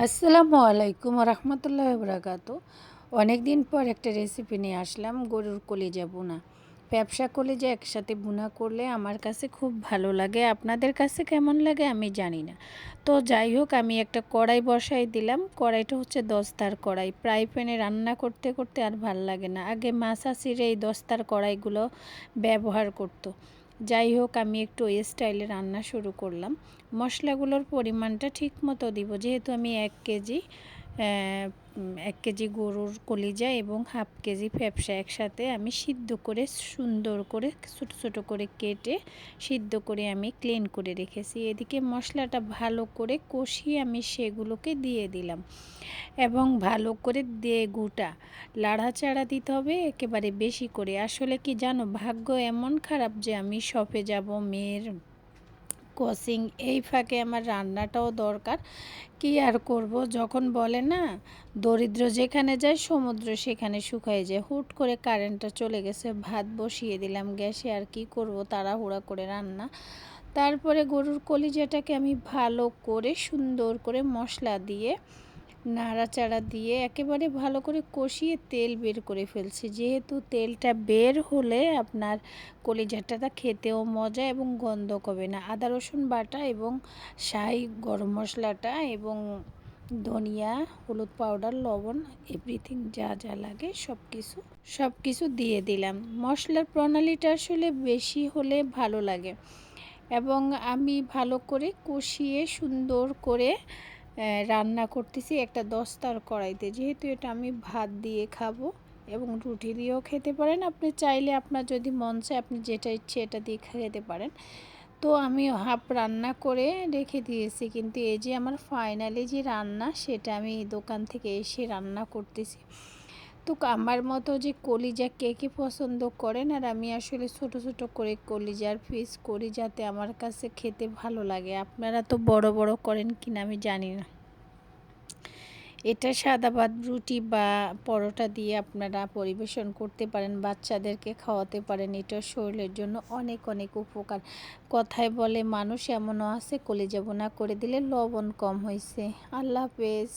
আসসালামু আলাইকুম রহমতুল্লাহ বরাকাতু। অনেক দিন পর একটা রেসিপি নিয়ে আসলাম, গরুর কলিজা ভুনা। ব্যবসা কলিজা একসাথে ভুনা করলে আমার কাছে খুব ভালো লাগে, আপনাদের কাছে কেমন লাগে আমি জানি না। তো যাই হোক, আমি একটা কড়াই বসাই দিলাম। কড়াইটা হচ্ছে দস্তার কড়াই। ফ্রাই প্যানে রান্না করতে করতে আর ভাল লাগে না, আগে মাসাসির এই দস্তার কড়াইগুলো ব্যবহার করতো। যাই হোক, আমি একটু ওই স্টাইলে রান্না শুরু করলাম। মশলাগুলোর পরিমাণটা ঠিক মতো দিব, যেহেতু আমি 1 কেজি গরুর কলিজা এবং হাফ কেজি ফ্যাপসা একসাথে আমি সিদ্ধ করে সুন্দর করে ছোটো ছোটো করে কেটে সিদ্ধ করে আমি ক্লিন করে রেখেছি। এদিকে মশলাটা ভালো করে কষিয়ে আমি সেগুলোকে দিয়ে দিলাম এবং ভালো করে দিয়ে গোটা লাড়াচাড়া দিতে হবে একেবারে বেশি করে। আসলে কি জানো, ভাগ্য এমন খারাপ যে আমি শপে যাব, মেয়ের কোচিং, এই ফাঁকে আমার রান্নাটাও দরকার। কি আর করব, যখন বলে না দরিদ্র যেখানে যায় সমুদ্র সেখানে শুকায় যায়। হুট করে কারেন্টটা চলে গেছে, ভাত বসিয়ে দিলাম গ্যাসে। আর কি করব, তাড়াহুড়া করে রান্না। তারপরে গরুর কলিজাটাকে আমি ভালো করে সুন্দর করে মশলা দিয়ে নাড়াচাড়া দিয়ে একেবারে ভালো করে কষিয়ে তেল বের করে ফেলছি। যেহেতু তেলটা বের হলে আপনার কলিজাটা খেতেও মজা এবং গন্ধ কবে না। আদা রসুন বাটা এবং শাহি গরম মশলাটা এবং ধনিয়া, হলুদ পাউডার, লবণ, এভরিথিং যা যা লাগে সব কিছু দিয়ে দিলাম। মশলার প্রণালীটা আসলে বেশি হলে ভালো লাগে এবং আমি ভালো করে কষিয়ে সুন্দর করে রান্না করতেছি একটা দস্তার কড়াইতে। যেহেতু এটা আমি ভাত দিয়ে খাবো এবং রুটি দিয়েও খেতে পারেন, আপনি চাইলে আপনার যদি মন চায় আপনি যেটা ইচ্ছে এটা দিয়ে খেতে পারেন। তো আমি হাফ রান্না করে রেখে দিয়েছি, কিন্তু এই যে আমার ফাইনালি যে রান্না সেটা আমি দোকান থেকে এসে রান্না করতেছি। তো আমার মতো যে কলিজা কে কে পছন্দ করেন, আর আমি আসলে ছোট ছোট করে কলিজার পিস করি যাতে আমার কাছে খেতে ভালো লাগে। আপনারা তো বড় বড় করেন কিনা আমি জানি না। এটা সাদা ভাত, রুটি বা পরোটা দিয়ে আপনারা পরিবেশন করতে পারেন, বাচ্চাদেরকে খাওয়াতে পারেন। এটা শরীরের জন্য অনেক অনেক উপকার। কথায় বলে মানুষ এমনও আছে, কলিজা ভুনা করে দিলে লবণ কম হয়েছে। আল্লাহ হাফেজ।